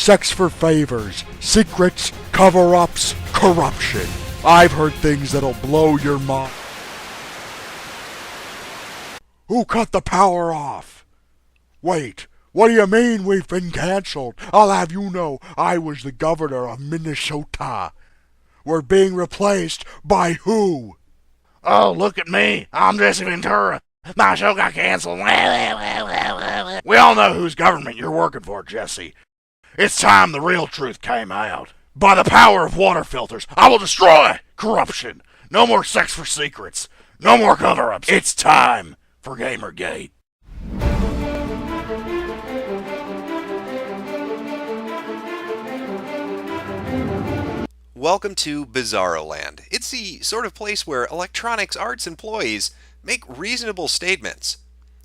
sex for favors, secrets, cover-ups, corruption. I've heard things that'll blow your mind. Who cut the power off? Wait, what do you mean we've been cancelled? I'll have you know I was the governor of Minnesota. We're being replaced by who? Oh, look at me. I'm Jesse Ventura. My show got canceled. We all know whose government you're working for, Jesse. It's time the real truth came out. By the power of water filters, I will destroy corruption. No more sex for secrets. No more cover-ups. It's time for GamerGate. Welcome to Bizarro Land. It's the sort of place where electronics arts employees make reasonable statements,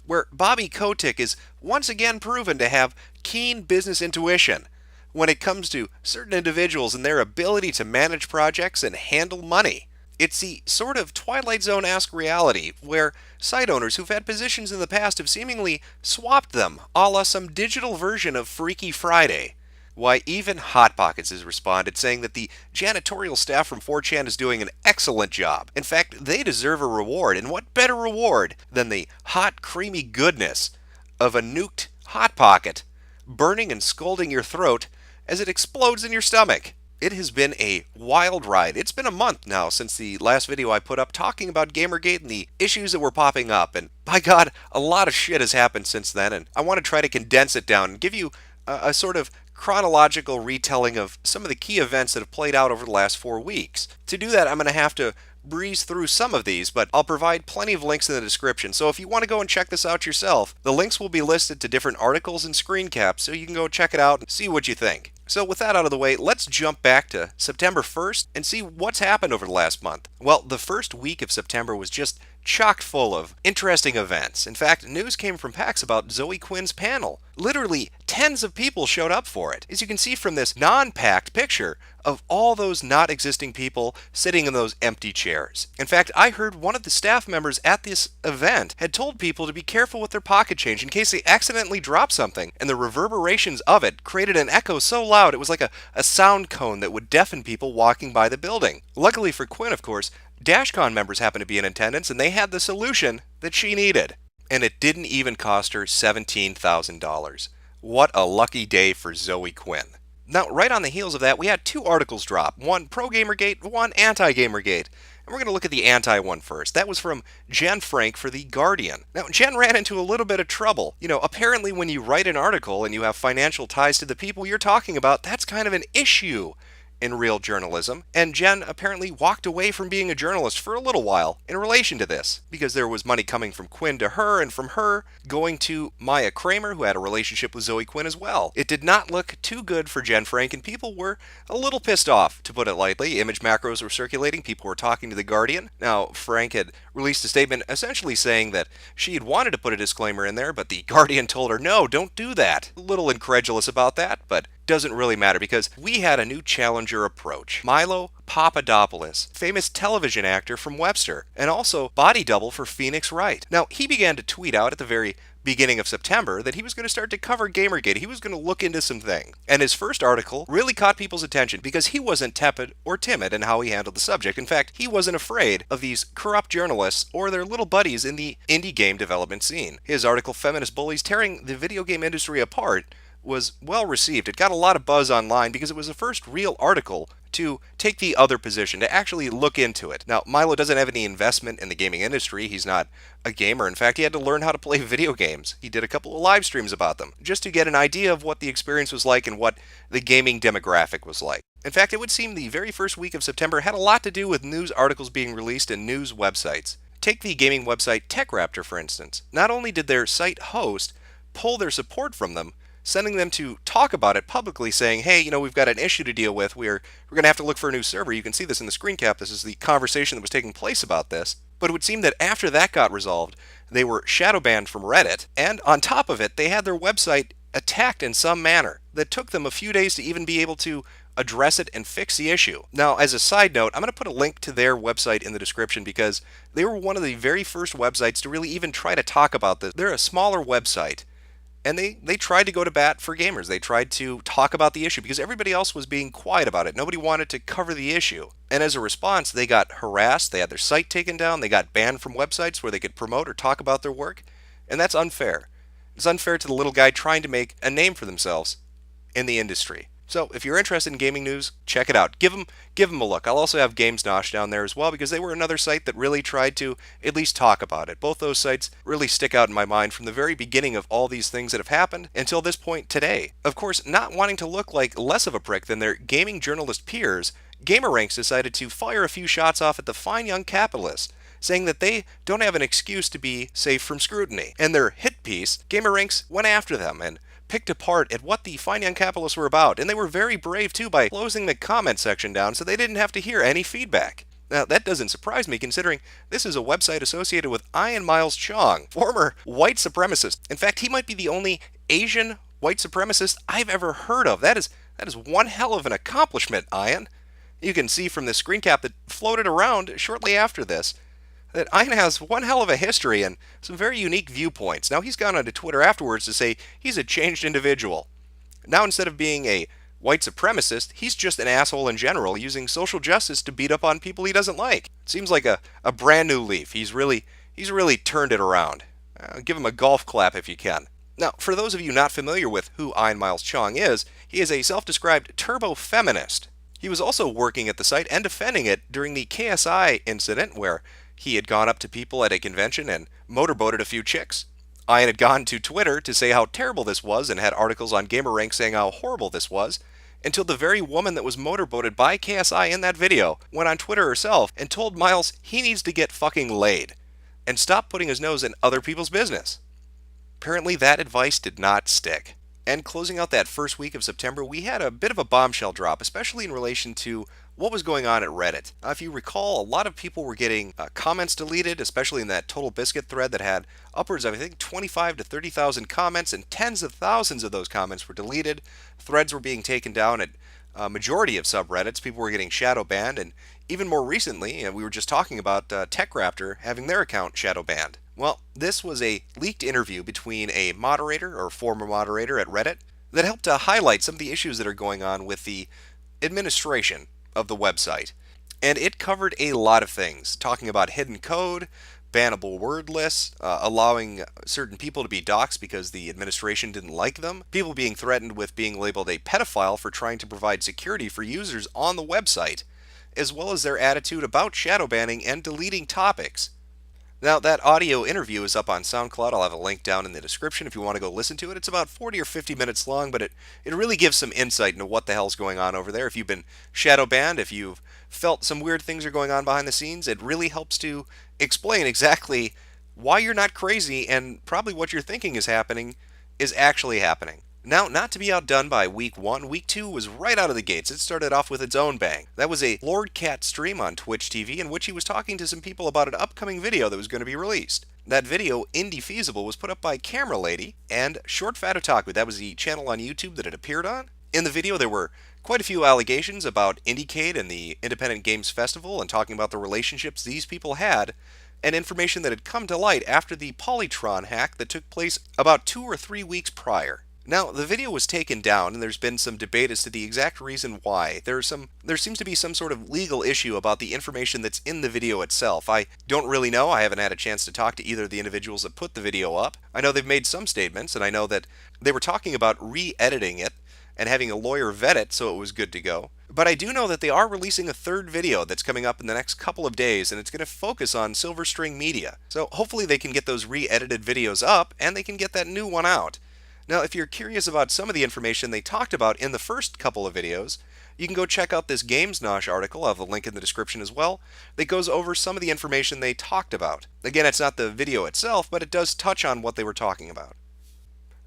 where Bobby Kotick is once again proven to have keen business intuition when it comes to certain individuals and their ability to manage projects and handle money. It's the sort of Twilight Zone-esque reality where site owners who've had positions in the past have seemingly swapped them, a la some digital version of Freaky Friday. Why, even Hot Pockets has responded, saying that the janitorial staff from 4chan is doing an excellent job. In fact, they deserve a reward, and what better reward than the hot, creamy goodness of a nuked Hot Pocket, burning and scalding your throat as it explodes in your stomach. It has been a wild ride. It's been a month now since the last video I put up talking about GamerGate and the issues that were popping up, and by God, a lot of shit has happened since then, and I want to try to condense it down and give you a sort of chronological retelling of some of the key events that have played out over the last 4 weeks. To do that, I'm going to have to breeze through some of these, but I'll provide plenty of links in the description, so if you want to go and check this out yourself, the links will be listed to different articles and screen caps, so you can go check it out and see what you think. So with that out of the way, let's jump back to September 1st and see what's happened over the last month. Well, the first week of September was just chock full of interesting events. In fact, news came from PAX about Zoe Quinn's panel. Literally, tens of people showed up for it. As you can see from this non-packed picture of all those not existing people sitting in those empty chairs. In fact, I heard one of the staff members at this event had told people to be careful with their pocket change in case they accidentally drop something, and the reverberations of it created an echo so loud it was like a sound cone that would deafen people walking by the building. Luckily for Quinn, of course, DashCon members happened to be in attendance, and they had the solution that she needed. And it didn't even cost her $17,000. What a lucky day for Zoe Quinn. Now, right on the heels of that, we had 2 articles drop. One pro-GamerGate, one anti-GamerGate. And we're going to look at the anti one first. That was from Jen Frank for The Guardian. Now, Jen ran into a little bit of trouble. You know, apparently when you write an article and you have financial ties to the people you're talking about, that's kind of an issue in real journalism, and Jen apparently walked away from being a journalist for a little while in relation to this, because there was money coming from Quinn to her, and from her going to Maya Kramer, who had a relationship with Zoe Quinn as well. It did not look too good for Jen Frank, and people were a little pissed off, to put it lightly. Image macros were circulating, people were talking to The Guardian. Now, Frank had released a statement essentially saying that she had wanted to put a disclaimer in there, but The Guardian told her, no, don't do that. A little incredulous about that, but doesn't really matter because we had a new challenger approach. Milo Papadopoulos, famous television actor from Webster, and also body double for Phoenix Wright. Now, he began to tweet out at the very beginning of September that he was going to start to cover GamerGate. He was going to look into some things. And his first article really caught people's attention because he wasn't tepid or timid in how he handled the subject. In fact, he wasn't afraid of these corrupt journalists or their little buddies in the indie game development scene. His article, Feminist Bullies Tearing the Video Game Industry Apart, was well received. It got a lot of buzz online because it was the first real article to take the other position, to actually look into it. Now, Milo doesn't have any investment in the gaming industry. He's not a gamer. In fact, he had to learn how to play video games. He did a couple of live streams about them, just to get an idea of what the experience was like and what the gaming demographic was like. In fact, it would seem the very first week of September had a lot to do with news articles being released in news websites. Take the gaming website TechRaptor, for instance. Not only did their site host pull their support from them, sending them to talk about it publicly, saying, hey, you know, we've got an issue to deal with. We're going to have to look for a new server. You can see this in the screen cap. This is the conversation that was taking place about this. But it would seem that after that got resolved, they were shadow banned from Reddit, and on top of it, they had their website attacked in some manner that took them a few days to even be able to address it and fix the issue. Now, as a side note, I'm going to put a link to their website in the description because they were one of the very first websites to really even try to talk about this. They're a smaller website, And they tried to go to bat for gamers. They tried to talk about the issue because everybody else was being quiet about it. Nobody wanted to cover the issue. And as a response, they got harassed, they had their site taken down, they got banned from websites where they could promote or talk about their work. And that's unfair. It's unfair to the little guy trying to make a name for themselves in the industry. So if you're interested in gaming news, check it out. Give them a look. I'll also have GamesNosh down there as well because they were another site that really tried to at least talk about it. Both those sites really stick out in my mind from the very beginning of all these things that have happened until this point today. Of course, not wanting to look like less of a prick than their gaming journalist peers, GamerRanks decided to fire a few shots off at the fine young capitalists, saying that they don't have an excuse to be safe from scrutiny. And their hit piece, GamerRanks went after them and picked apart at what the fine young capitalists were about, and they were very brave too by closing the comment section down so they didn't have to hear any feedback. Now, that doesn't surprise me considering this is a website associated with Ian Miles Chong, former white supremacist. In fact, he might be the only Asian white supremacist I've ever heard of. That is one hell of an accomplishment, Ian. You can see from the screen cap that floated around shortly after this that Ian has one hell of a history and some very unique viewpoints. Now, he's gone onto Twitter afterwards to say he's a changed individual. Now, instead of being a white supremacist, he's just an asshole in general, using social justice to beat up on people he doesn't like. It seems like a brand new leaf. He's really turned it around. Give him a golf clap if you can. Now, for those of you not familiar with who Ian Miles Chong is, he is a self-described turbo-feminist. He was also working at the site and defending it during the KSI incident where he had gone up to people at a convention and motorboated a few chicks. Ian had gone to Twitter to say how terrible this was and had articles on GamerRank saying how horrible this was, until the very woman that was motorboated by KSI in that video went on Twitter herself and told Miles he needs to get fucking laid and stop putting his nose in other people's business. Apparently that advice did not stick. And closing out that first week of September, we had a bit of a bombshell drop, especially in relation to what was going on at Reddit. If you recall, a lot of people were getting comments deleted, especially in that Total Biscuit thread that had upwards of, I think, 25 to 30,000 comments, and tens of thousands of those comments were deleted. Threads were being taken down at a majority of subreddits. People were getting shadow banned, and even more recently, we were just talking about TechRaptor having their account shadow banned. Well, this was a leaked interview between a moderator or former moderator at Reddit that helped to highlight some of the issues that are going on with the administration of the website. And it covered a lot of things, talking about hidden code, bannable word lists, allowing certain people to be doxxed because the administration didn't like them, people being threatened with being labeled a pedophile for trying to provide security for users on the website, as well as their attitude about shadow banning and deleting topics. Now, that audio interview is up on SoundCloud. I'll have a link down in the description if you want to go listen to it. It's about 40 or 50 minutes long, but it really gives some insight into what the hell's going on over there. If you've been shadow banned, if you've felt some weird things are going on behind the scenes, it really helps to explain exactly why you're not crazy and probably what you're thinking is happening is actually happening. Now, not to be outdone by week 1, week 2 was right out of the gates. It started off with its own bang. That was a Lord Cat stream on Twitch TV in which he was talking to some people about an upcoming video that was going to be released. That video, Indie Feasible, was put up by Camera Lady and Short Fat Otaku. That was the channel on YouTube that it appeared on. In the video, there were quite a few allegations about IndieCade and the Independent Games Festival and talking about the relationships these people had and information that had come to light after the Polytron hack that took place about 2 or 3 weeks prior. Now, the video was taken down, and there's been some debate as to the exact reason why. There seems to be some sort of legal issue about the information that's in the video itself. I don't really know. I haven't had a chance to talk to either of the individuals that put the video up. I know they've made some statements, and I know that they were talking about re-editing it and having a lawyer vet it so it was good to go. But I do know that they are releasing a third video that's coming up in the next couple of days, and it's going to focus on Silver String Media. So hopefully they can get those re-edited videos up, and they can get that new one out. Now, if you're curious about some of the information they talked about in the first couple of videos, you can go check out this GamesNosh article. I'll have a link in the description as well that goes over some of the information they talked about. Again, it's not the video itself, but it does touch on what they were talking about.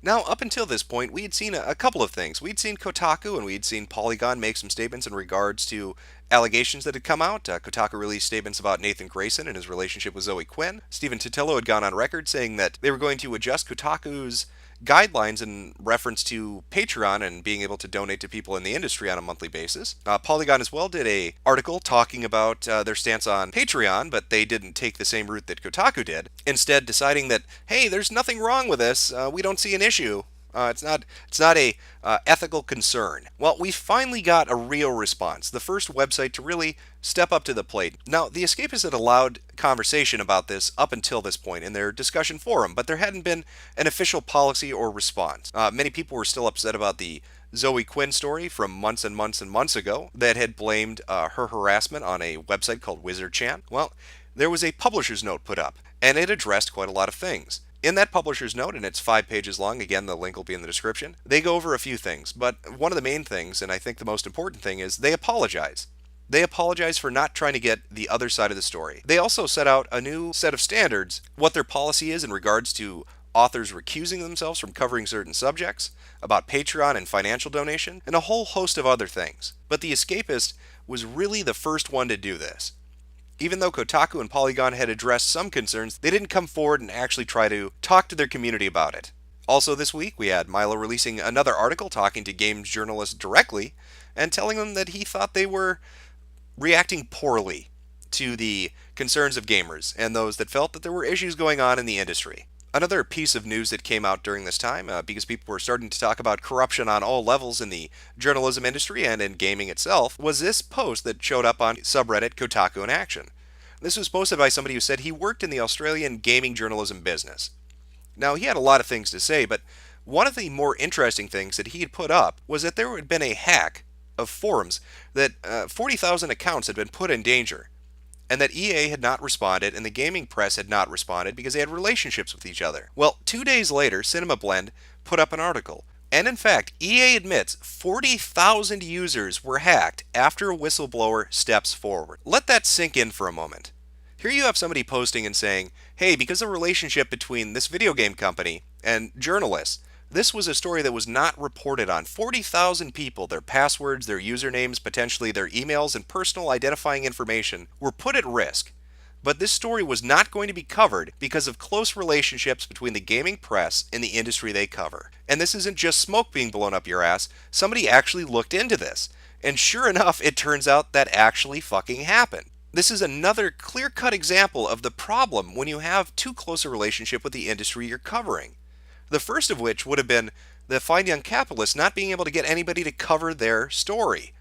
Now, up until this point, we had seen a couple of things. We'd seen Kotaku and we'd seen Polygon make some statements in regards to allegations that had come out. Kotaku released statements about Nathan Grayson and his relationship with Zoe Quinn. Stephen Totilo had gone on record saying that they were going to adjust Kotaku's guidelines in reference to Patreon and being able to donate to people in the industry on a monthly basis. Polygon as well did a article talking about their stance on Patreon, but they didn't take the same route that Kotaku did, instead deciding that, hey, there's nothing wrong with this, we don't see an issue It's not a ethical concern. Well, we finally got a real response. The first website to really step up to the plate. Now, the Escapists had allowed conversation about this up until this point in their discussion forum, but there hadn't been an official policy or response. Many people were still upset about the Zoe Quinn story from months and months and months ago that had blamed her harassment on a website called WizardChan. Well, there was a publisher's note put up, and it addressed quite a lot of things. In that publisher's note, and it's 5 pages long, again, the link will be in the description, they go over a few things, but one of the main things, and I think the most important thing, is they apologize. They apologize for not trying to get the other side of the story. They also set out a new set of standards, what their policy is in regards to authors recusing themselves from covering certain subjects, about Patreon and financial donation, and a whole host of other things. But The Escapist was really the first one to do this. Even though Kotaku and Polygon had addressed some concerns, they didn't come forward and actually try to talk to their community about it. Also this week, we had Milo releasing another article talking to games journalists directly and telling them that he thought they were reacting poorly to the concerns of gamers and those that felt that there were issues going on in the industry. Another piece of news that came out during this time, because people were starting to talk about corruption on all levels in the journalism industry and in gaming itself, was this post that showed up on subreddit Kotaku in Action. This was posted by somebody who said he worked in the Australian gaming journalism business. Now, he had a lot of things to say, but one of the more interesting things that he had put up was that there had been a hack of forums, that 40,000 accounts had been put in danger, and that EA had not responded and the gaming press had not responded because they had relationships with each other. Well, 2 days later, Cinema Blend put up an article. And in fact, EA admits 40,000 users were hacked after a whistleblower steps forward. Let that sink in for a moment. Here you have somebody posting and saying, hey, because of the relationship between this video game company and journalists, this was a story that was not reported on. 40,000 people, their passwords, their usernames, potentially their emails, and personal identifying information were put at risk. But this story was not going to be covered because of close relationships between the gaming press and the industry they cover. And this isn't just smoke being blown up your ass. Somebody actually looked into this. And sure enough, it turns out that actually fucking happened. This is another clear-cut example of the problem when you have too close a relationship with the industry you're covering. The first of which would have been the Fine Young Capitalists not being able to get anybody to cover their story.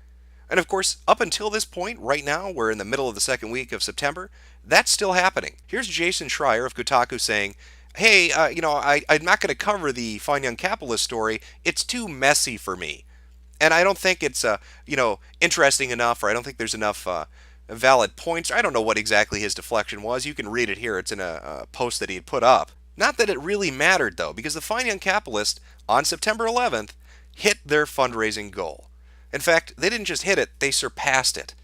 And of course, up until this point, right now, we're in the middle of the second week of September, that's still happening. Here's Jason Schreier of Kotaku saying, hey, I'm not going to cover the Fine Young Capitalist story. It's too messy for me. And I don't think it's, interesting enough, or I don't think there's enough valid points. I don't know what exactly his deflection was. You can read it here. It's in a post that he had put up. Not that it really mattered, though, because the Fine Young Capitalist, on September 11th, hit their fundraising goal. In fact, they didn't just hit it, they surpassed it.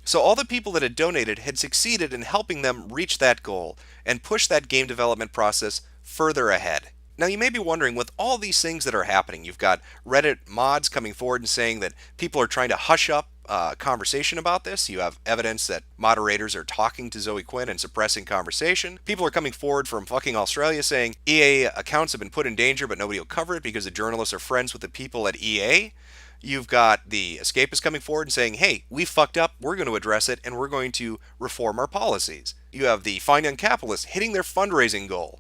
So all the people that had donated had succeeded in helping them reach that goal and push that game development process further ahead. Now you may be wondering, with all these things that are happening, you've got Reddit mods coming forward and saying that people are trying to hush up conversation about this. You have evidence that moderators are talking to Zoe Quinn and suppressing conversation. People are coming forward from fucking Australia saying EA accounts have been put in danger, but nobody will cover it because the journalists are friends with the people at EA. You've got the Escapists coming forward and saying, hey, we fucked up, we're going to address it, and we're going to reform our policies. You have the Fine Young Capitalists hitting their fundraising goal.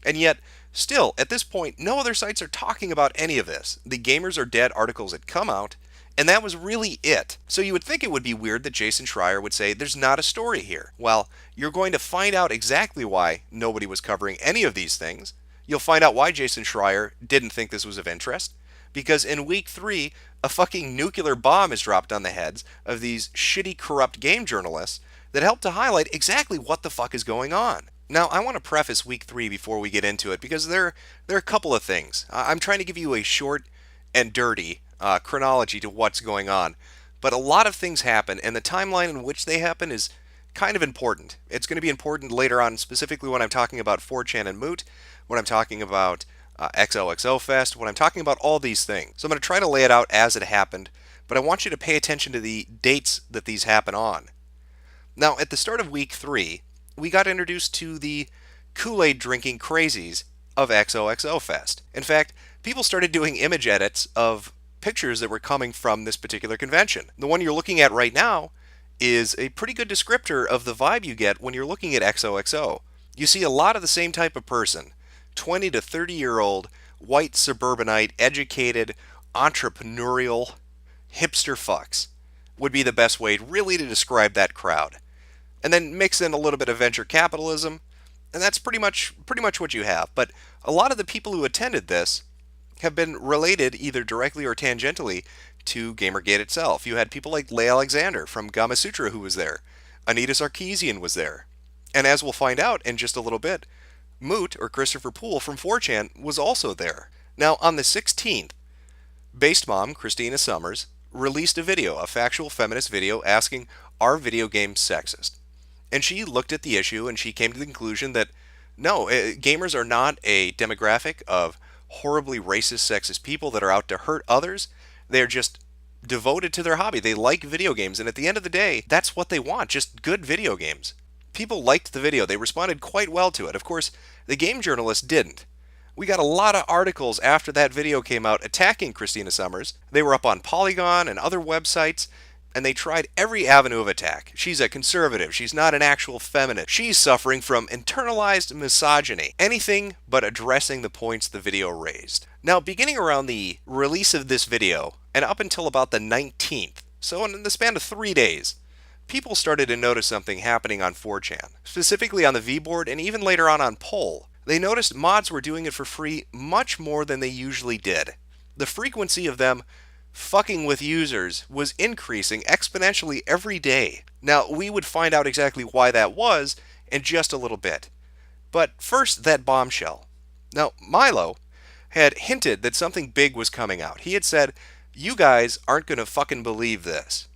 And yet, still, at this point, no other sites are talking about any of this. The Gamers Are Dead articles had come out, and that was really it. So you would think it would be weird that Jason Schreier would say there's not a story here. Well, you're going to find out exactly why nobody was covering any of these things. You'll find out why Jason Schreier didn't think this was of interest. Because in week 3, a fucking nuclear bomb is dropped on the heads of these shitty, corrupt game journalists that help to highlight exactly what the fuck is going on. Now, I want to preface week 3 before we get into it, because there are a couple of things. I'm trying to give you a short and dirty chronology to what's going on. But a lot of things happen, and the timeline in which they happen is kind of important. It's going to be important later on, specifically when I'm talking about 4chan and Moot, when I'm talking about XOXO Fest, when I'm talking about all these things. So I'm going to try to lay it out as it happened, but I want you to pay attention to the dates that these happen on. Now, at the start of week 3, we got introduced to the Kool-Aid drinking crazies of XOXO Fest. In fact, people started doing image edits of pictures that were coming from this particular convention. The one you're looking at right now is a pretty good descriptor of the vibe you get when you're looking at XOXO. You see a lot of the same type of person, 20 to 30 year old white suburbanite, educated, entrepreneurial, hipster fucks would be the best way really to describe that crowd. And then mix in a little bit of venture capitalism, and that's pretty much what you have. But a lot of the people who attended this have been related either directly or tangentially to Gamergate itself. You had people like Leigh Alexander from Gamasutra who was there. Anita Sarkeesian was there. And as we'll find out in just a little bit, Moot, or Christopher Poole from 4chan, was also there. Now, on the 16th, Based Mom, Christina Summers, released a video, a factual feminist video, asking, are video games sexist? And she looked at the issue and she came to the conclusion that no, gamers are not a demographic of horribly racist, sexist people that are out to hurt others. They're just devoted to their hobby. They like video games, and at the end of the day, that's what they want, just good video games. People liked the video. They responded quite well to it. Of course, the game journalists didn't. We got a lot of articles after that video came out attacking Christina Summers. They were up on Polygon and other websites, and they tried every avenue of attack. She's a conservative. She's not an actual feminist. She's suffering from internalized misogyny. Anything but addressing the points the video raised. Now, beginning around the release of this video, and up until about the 19th, so in the span of 3 days, people started to notice something happening on 4chan, specifically on the V-board and even later on Poll. They noticed mods were doing it for free much more than they usually did. The frequency of them fucking with users was increasing exponentially every day. Now, we would find out exactly why that was in just a little bit. But first, that bombshell. Now, Milo had hinted that something big was coming out. He had said, you guys aren't going to fucking believe this.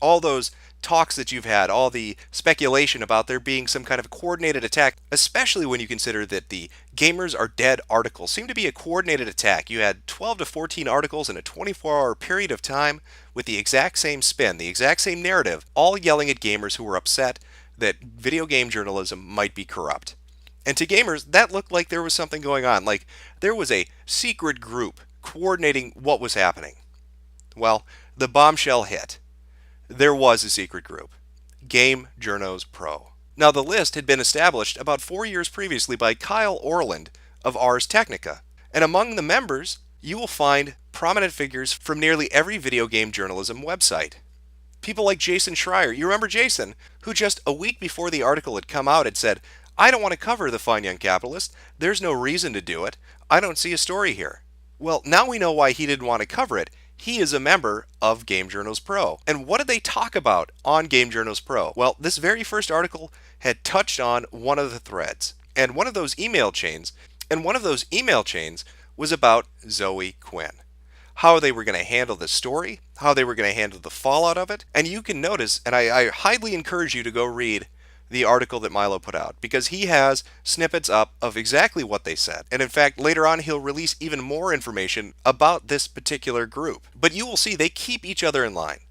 All those talks that you've had, all the speculation about there being some kind of coordinated attack, especially when you consider that the Gamers Are Dead articles seem to be a coordinated attack. You had 12 to 14 articles in a 24-hour period of time with the exact same spin, the exact same narrative, all yelling at gamers who were upset that video game journalism might be corrupt. And to gamers, that looked like there was something going on, like there was a secret group coordinating what was happening. Well, the bombshell hit. There was a secret group, Game Journos Pro. Now, the list had been established about 4 years previously by Kyle Orland of Ars Technica, and among the members, you will find prominent figures from nearly every video game journalism website. People like Jason Schreier, you remember Jason, who just a week before the article had come out had said, I don't want to cover the Fine Young Capitalist, there's no reason to do it, I don't see a story here. Well, now we know why he didn't want to cover it. He is a member of Game Journos Pro. And what did they talk about on Game Journos Pro? Well, this very first article had touched on one of the threads and one of those email chains. And one of those email chains was about Zoe Quinn. How they were going to handle the story, how they were going to handle the fallout of it. And you can notice, and I highly encourage you to go read the article that Milo put out, because he has snippets up of exactly what they said. And in fact, later on, he'll release even more information about this particular group. But you will see they keep each other in line.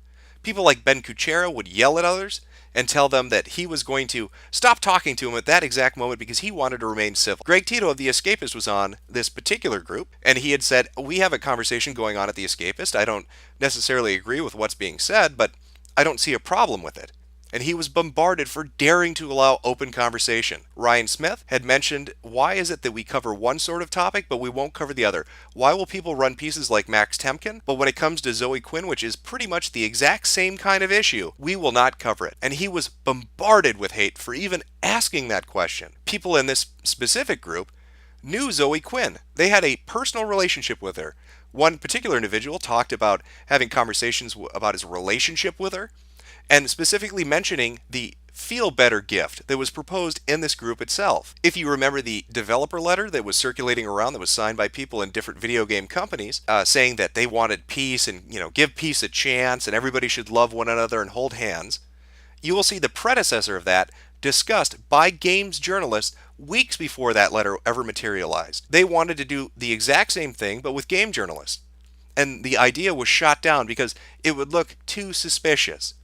People like Ben Kuchera would yell at others and tell them that he was going to stop talking to him at that exact moment because he wanted to remain civil. Greg Tito of The Escapist was on this particular group, and he had said, we have a conversation going on at The Escapist. I don't necessarily agree with what's being said, but I don't see a problem with it. And he was bombarded for daring to allow open conversation. Ryan Smith had mentioned, why is it that we cover one sort of topic, but we won't cover the other? Why will people run pieces like Max Temkin, but when it comes to Zoe Quinn, which is pretty much the exact same kind of issue, we will not cover it? And he was bombarded with hate for even asking that question. People in this specific group knew Zoe Quinn. They had a personal relationship with her. One particular individual talked about having conversations about his relationship with her, and specifically mentioning the Feel Better gift that was proposed in this group itself. If you remember the developer letter that was circulating around that was signed by people in different video game companies saying that they wanted peace and, give peace a chance and everybody should love one another and hold hands, you will see the predecessor of that discussed by games journalists weeks before that letter ever materialized. They wanted to do the exact same thing but with game journalists. And the idea was shot down because it would look too suspicious.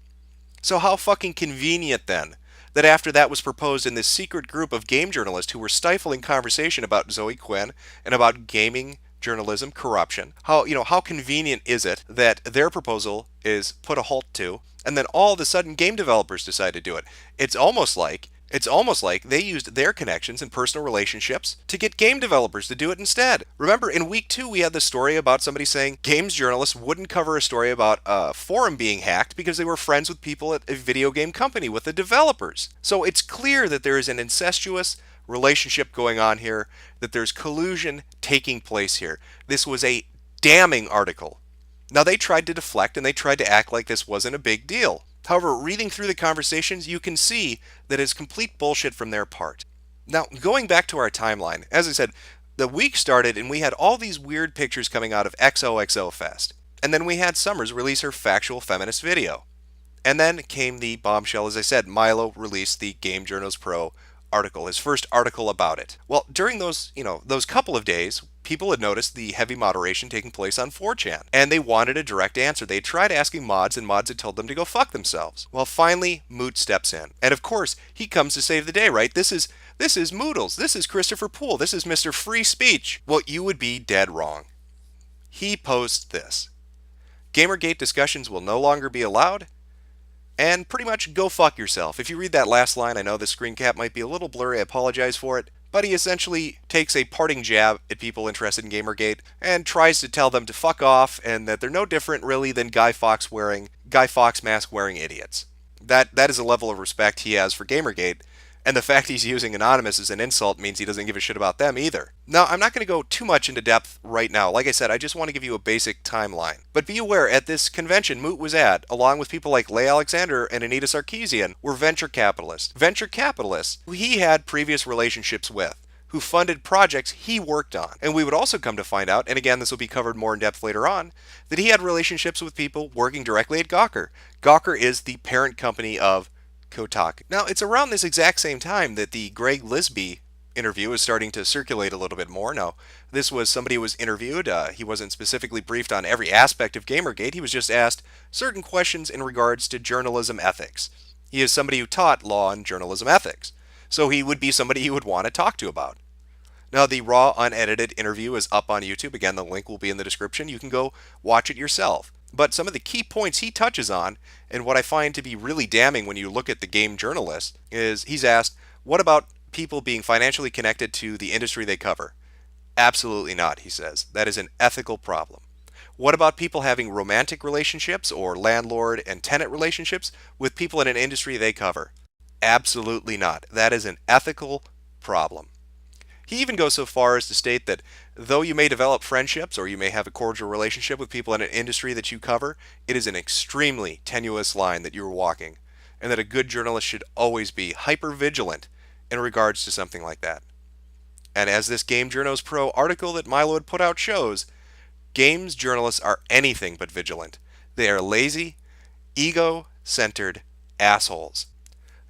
So how fucking convenient then that after that was proposed in this secret group of game journalists who were stifling conversation about Zoe Quinn and about gaming journalism corruption, how convenient is it that their proposal is put a halt to, and then all of a sudden game developers decide to do it? It's almost like It's almost like they used their connections and personal relationships to get game developers to do it instead. Remember, in week 2, we had the story about somebody saying games journalists wouldn't cover a story about a forum being hacked because they were friends with people at a video game company, with the developers. So it's clear that there is an incestuous relationship going on here, that there's collusion taking place here. This was a damning article. Now, they tried to deflect and they tried to act like this wasn't a big deal. However, reading through the conversations, you can see that it's complete bullshit from their part. Now, going back to our timeline, as I said, the week started and we had all these weird pictures coming out of XOXO Fest. And then we had Summers release her factual feminist video. And then came the bombshell, as I said, Milo released the Game Journals Pro article, his first article about it. Well, during those couple of days, people had noticed the heavy moderation taking place on 4chan, and they wanted a direct answer. They tried asking mods, and mods had told them to go fuck themselves. Well, finally, Moot steps in. And of course, he comes to save the day, right? This is Moodles. This is Christopher Poole. This is Mr. Free Speech. Well, you would be dead wrong. He posts this. Gamergate discussions will no longer be allowed, and pretty much go fuck yourself. If you read that last line, I know the screen cap might be a little blurry, I apologize for it, but he essentially takes a parting jab at people interested in Gamergate and tries to tell them to fuck off and that they're no different really than Guy Fawkes mask wearing idiots. That is a level of respect he has for Gamergate, and the fact he's using Anonymous as an insult means he doesn't give a shit about them either. Now, I'm not going to go too much into depth right now. Like I said, I just want to give you a basic timeline. But be aware, at this convention Moot was at, along with people like Leigh Alexander and Anita Sarkeesian, were venture capitalists. Venture capitalists who he had previous relationships with, who funded projects he worked on. And we would also come to find out, and again, this will be covered more in depth later on, that he had relationships with people working directly at Gawker. Gawker is the parent company of Kotaku. Now, it's around this exact same time that the Greg Lisby interview is starting to circulate a little bit more. Now, this was somebody who was interviewed. He wasn't specifically briefed on every aspect of Gamergate. He was just asked certain questions in regards to journalism ethics. He is somebody who taught law and journalism ethics, so he would be somebody you would want to talk to about. Now, the raw, unedited interview is up on YouTube. Again, the link will be in the description. You can go watch it yourself. But some of the key points he touches on, and what I find to be really damning when you look at the game journalist, is he's asked, what about people being financially connected to the industry they cover? Absolutely not, he says. That is an ethical problem. What about people having romantic relationships or landlord and tenant relationships with people in an industry they cover? Absolutely not. That is an ethical problem. He even goes so far as to state that though you may develop friendships or you may have a cordial relationship with people in an industry that you cover, it is an extremely tenuous line that you are walking, and that a good journalist should always be hyper vigilant in regards to something like that. And as this Game Journos Pro article that Milo had put out shows, games journalists are anything but vigilant. They are lazy, ego-centered assholes.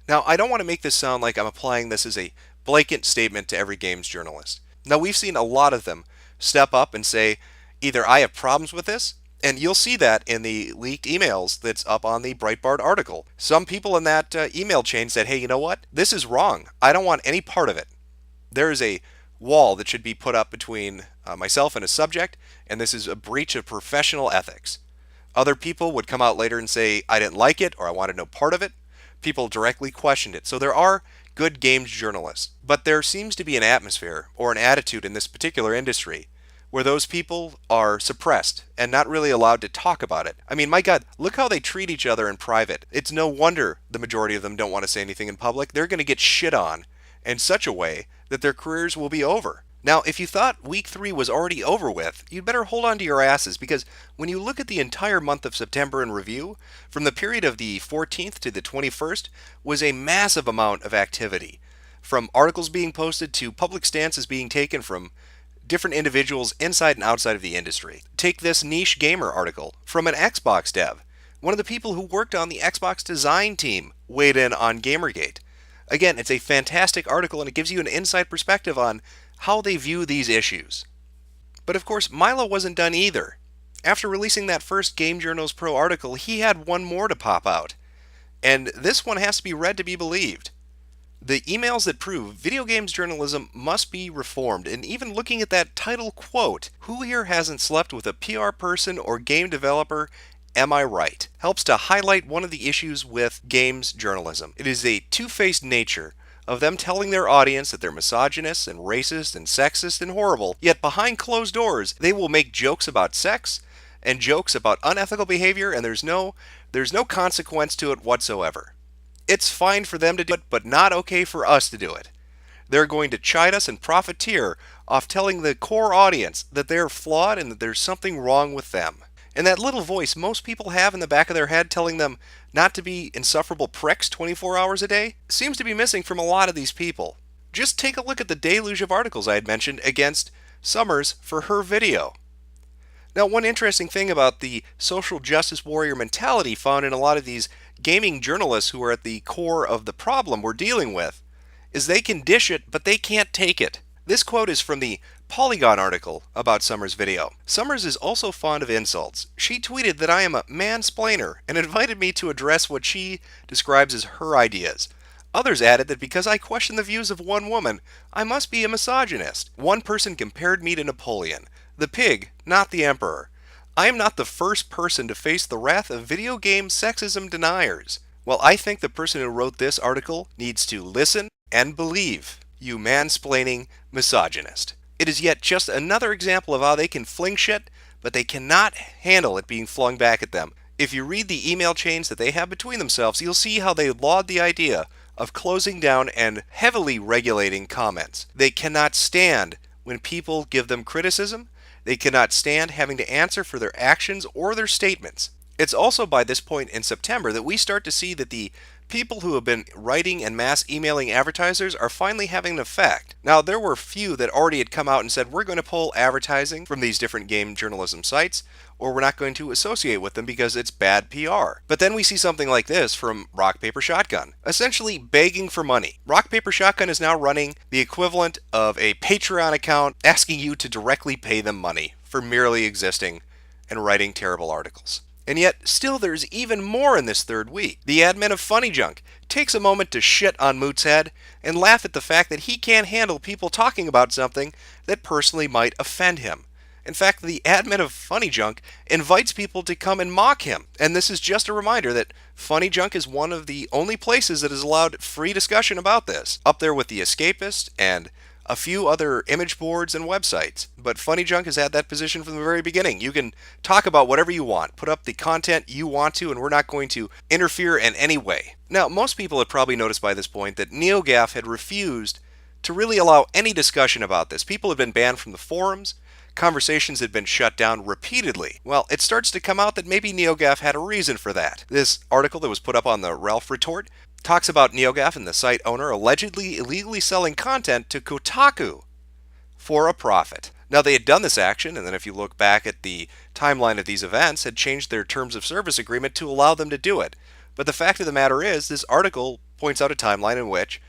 Now, I don't want to make this sound like I'm applying this as a blanket statement to every games journalist. Now, we've seen a lot of them step up and say, either I have problems with this, and you'll see that in the leaked emails that's up on the Breitbart article. Some people in that email chain said, hey, you know what? This is wrong. I don't want any part of it. There is a wall that should be put up between myself and a subject, and this is a breach of professional ethics. Other people would come out later and say, I didn't like it, or I wanted no part of it. People directly questioned it. So there are good games journalists, but there seems to be an atmosphere or an attitude in this particular industry where those people are suppressed and not really allowed to talk about it. I mean, my God, look how they treat each other in private. It's no wonder the majority of them don't want to say anything in public. They're going to get shit on in such a way that their careers will be over. Now, if you thought week 3 was already over with, you'd better hold on to your asses, because when you look at the entire month of September in review, from the period of the 14th to the 21st, was a massive amount of activity. From articles being posted to public stances being taken from different individuals inside and outside of the industry. Take this niche gamer article from an Xbox dev. One of the people who worked on the Xbox design team weighed in on Gamergate. Again, it's a fantastic article and it gives you an inside perspective on how they view these issues. But of course, Milo wasn't done either. After releasing that first Game Journals Pro article, he had one more to pop out. And this one has to be read to be believed. The emails that prove video games journalism must be reformed, and even looking at that title quote, who here hasn't slept with a PR person or game developer, am I right, helps to highlight one of the issues with games journalism. It is a two-faced nature of them telling their audience that they're misogynist and racist and sexist and horrible, yet behind closed doors, they will make jokes about sex and jokes about unethical behavior, and there's no consequence to it whatsoever. It's fine for them to do it, but not okay for us to do it. They're going to chide us and profiteer off telling the core audience that they're flawed and that there's something wrong with them. And that little voice most people have in the back of their head telling them not to be insufferable pricks 24 hours a day seems to be missing from a lot of these people. Just take a look at the deluge of articles I had mentioned against Summers for her video. Now, one interesting thing about the social justice warrior mentality found in a lot of these gaming journalists who are at the core of the problem we're dealing with is they can dish it, but they can't take it. This quote is from the Polygon article about Summers' video. Summers is also fond of insults. She tweeted that I am a mansplainer and invited me to address what she describes as her ideas. Others added that because I question the views of one woman, I must be a misogynist. One person compared me to Napoleon, the pig, not the emperor. I am not the first person to face the wrath of video game sexism deniers. Well, I think the person who wrote this article needs to listen and believe, you mansplaining misogynist. It is yet just another example of how they can fling shit, but they cannot handle it being flung back at them. If you read the email chains that they have between themselves, you'll see how they laud the idea of closing down and heavily regulating comments. They cannot stand when people give them criticism. They cannot stand having to answer for their actions or their statements. It's also by this point in September that we start to see that the people who have been writing and mass emailing advertisers are finally having an effect. Now, there were few that already had come out and said, we're going to pull advertising from these different game journalism sites, or we're not going to associate with them because it's bad PR. But then we see something like this from Rock Paper Shotgun, essentially begging for money. Rock Paper Shotgun is now running the equivalent of a Patreon account asking you to directly pay them money for merely existing and writing terrible articles. And yet, still there's even more in this third week. The admin of Funny Junk takes a moment to shit on Moot's head and laugh at the fact that he can't handle people talking about something that personally might offend him. In fact, the admin of Funny Junk invites people to come and mock him. And this is just a reminder that Funny Junk is one of the only places that has allowed free discussion about this, up there with The Escapist and a few other image boards and websites. But Funny Junk has had that position from the very beginning. You can talk about whatever you want, put up the content you want to, and we're not going to interfere in any way. Now, most people have probably noticed by this point that NeoGAF had refused to really allow any discussion about this. People had been banned from the forums. Conversations had been shut down repeatedly. Well, it starts to come out that maybe NeoGAF had a reason for that. This article that was put up on the Ralph Retort talks about NeoGAF and the site owner allegedly illegally selling content to Kotaku for a profit. Now, they had done this action, and then if you look back at the timeline of these events, had changed their terms of service agreement to allow them to do it. But the fact of the matter is, this article points out a timeline in which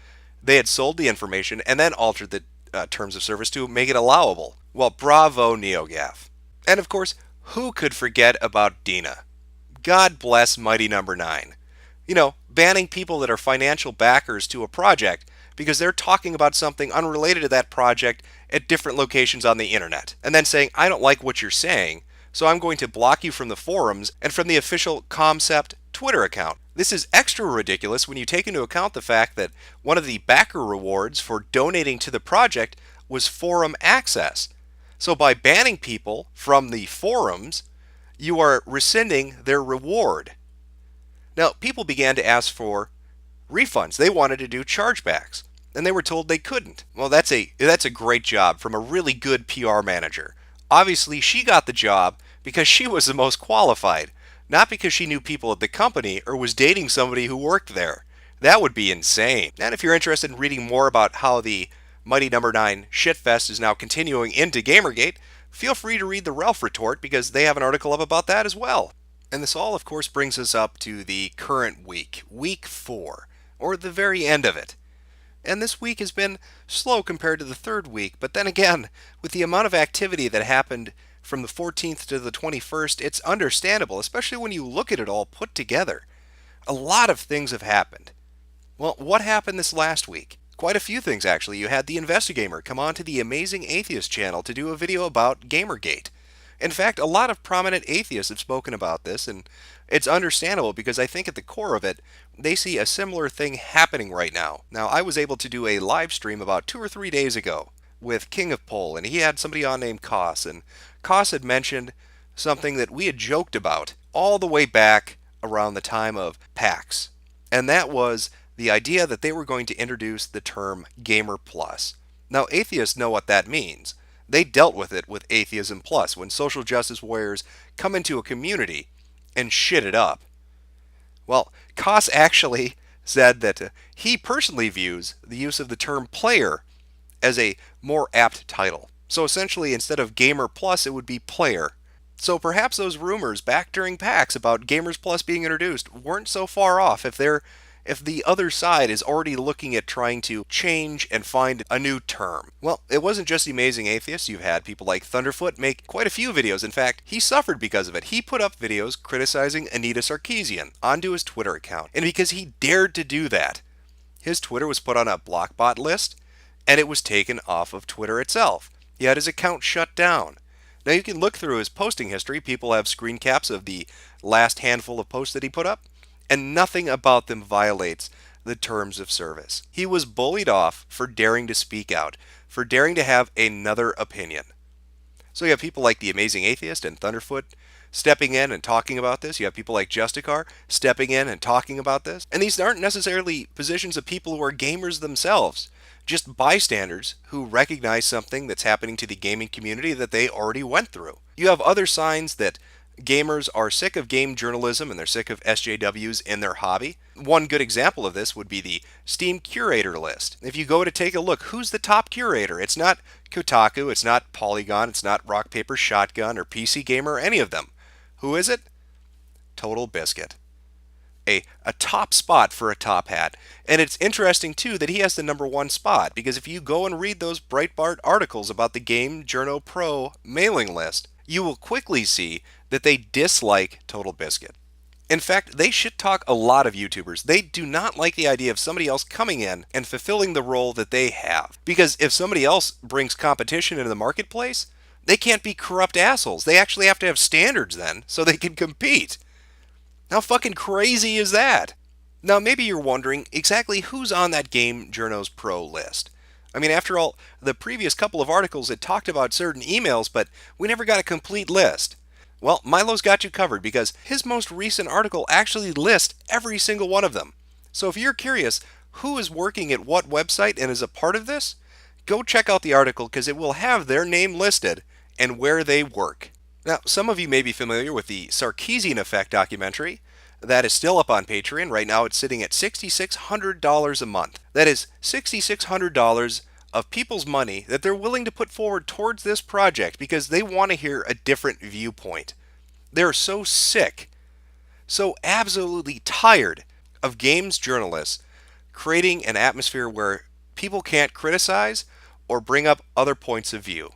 they had sold the information and then altered the terms of service to make it allowable. Well, bravo, NeoGAF. And of course, who could forget about Dina? God bless Mighty Number 9. You know, banning people that are financial backers to a project because they're talking about something unrelated to that project at different locations on the internet. And then saying, I don't like what you're saying, so I'm going to block you from the forums and from the official Comcept Twitter account. This is extra ridiculous when you take into account the fact that one of the backer rewards for donating to the project was forum access. So by banning people from the forums, you are rescinding their reward. Now, people began to ask for refunds. They wanted to do chargebacks, and they were told they couldn't. Well, that's a great job from a really good PR manager. Obviously, she got the job because she was the most qualified, not because she knew people at the company or was dating somebody who worked there. That would be insane. And if you're interested in reading more about how the Mighty Number 9 shitfest is now continuing into Gamergate, feel free to read the Ralph Retort because they have an article up about that as well. And this all, of course, brings us up to the current week, week 4, or the very end of it. And this week has been slow compared to the third week, but then again, with the amount of activity that happened from the 14th to the 21st, it's understandable, especially when you look at it all put together. A lot of things have happened. Well, what happened this last week? Quite a few things, actually. You had the Investigamer come on to the Amazing Atheist channel to do a video about Gamergate. In fact, a lot of prominent atheists have spoken about this, and it's understandable because I think at the core of it, they see a similar thing happening right now. Now, I was able to do a live stream about 2 or 3 days ago with King of Pole, and he had somebody on named Koss, and Koss had mentioned something that we had joked about all the way back around the time of PAX, and that was the idea that they were going to introduce the term Gamer Plus. Now, atheists know what that means. They dealt with it with Atheism Plus when social justice warriors come into a community and shit it up. Well, Koss actually said that he personally views the use of the term player as a more apt title. So essentially, instead of Gamer Plus, it would be player. So perhaps those rumors back during PAX about Gamers Plus being introduced weren't so far off if the other side is already looking at trying to change and find a new term. Well, it wasn't just the Amazing Atheists. You've had people like Thunderfoot make quite a few videos. In fact, he suffered because of it. He put up videos criticizing Anita Sarkeesian onto his Twitter account. And because he dared to do that, his Twitter was put on a blockbot list, and it was taken off of Twitter itself. He had his account shut down. Now you can look through his posting history. People have screen caps of the last handful of posts that he put up, and nothing about them violates the terms of service. He was bullied off for daring to speak out, for daring to have another opinion. So you have people like the Amazing Atheist and Thunderfoot stepping in and talking about this. You have people like Justicar stepping in and talking about this. And these aren't necessarily positions of people who are gamers themselves, just bystanders who recognize something that's happening to the gaming community that they already went through. You have other signs that gamers are sick of game journalism and they're sick of SJWs in their hobby. One good example of this would be the Steam curator list. If you go to take a look, who's the top curator? It's not Kotaku, it's not Polygon, it's not Rock Paper Shotgun or PC Gamer or any of them. Who is it? Total Biscuit. A top spot for a top hat. And it's interesting too that he has the #1 spot, because if you go and read those Breitbart articles about the Game Journo Pro mailing list, you will quickly see that they dislike Total Biscuit. In fact, they shit talk a lot of YouTubers. They do not like the idea of somebody else coming in and fulfilling the role that they have. Because if somebody else brings competition into the marketplace, they can't be corrupt assholes. They actually have to have standards then, so they can compete. How fucking crazy is that? Now, maybe you're wondering exactly who's on that Game Journos Pro list. I mean, after all, the previous couple of articles had talked about certain emails, but we never got a complete list. Well, Milo's got you covered because his most recent article actually lists every single one of them. So if you're curious who is working at what website and is a part of this, go check out the article because it will have their name listed and where they work. Now, some of you may be familiar with the Sarkeesian Effect documentary. That is still up on Patreon. Right now it's sitting at $6,600 a month. That is $6,600 of people's money that they're willing to put forward towards this project because they want to hear a different viewpoint. They're so sick, so absolutely tired of games journalists creating an atmosphere where people can't criticize or bring up other points of view.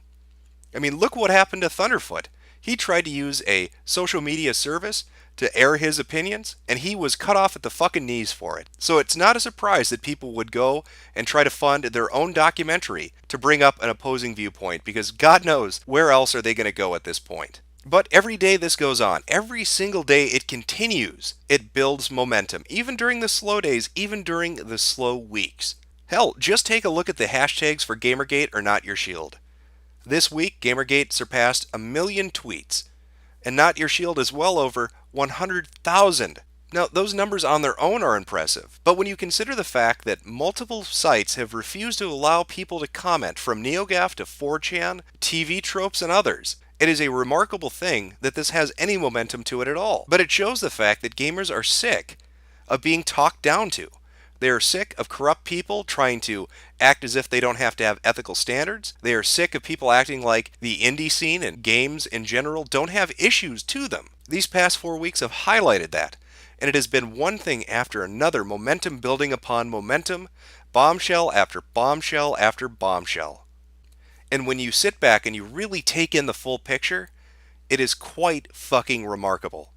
I mean, look what happened to Thunderfoot. He tried to use a social media service to air his opinions, and he was cut off at the fucking knees for it. So it's not a surprise that people would go and try to fund their own documentary to bring up an opposing viewpoint, because God knows where else are they going to go at this point. But every day this goes on, every single day it continues. It builds momentum, even during the slow days, even during the slow weeks. Hell, just take a look at the hashtags for GamerGate or Not Your Shield. This week, GamerGate surpassed 1 million tweets, and Not Your Shield is well over 100,000. Now, those numbers on their own are impressive, but when you consider the fact that multiple sites have refused to allow people to comment, from NeoGAF to 4chan, TV Tropes, and others, it is a remarkable thing that this has any momentum to it at all. But it shows the fact that gamers are sick of being talked down to. They are sick of corrupt people trying to act as if they don't have to have ethical standards. They are sick of people acting like the indie scene and games in general don't have issues to them. These past 4 weeks have highlighted that, and it has been one thing after another, momentum building upon momentum, bombshell after bombshell after bombshell. And when you sit back and you really take in the full picture, it is quite fucking remarkable.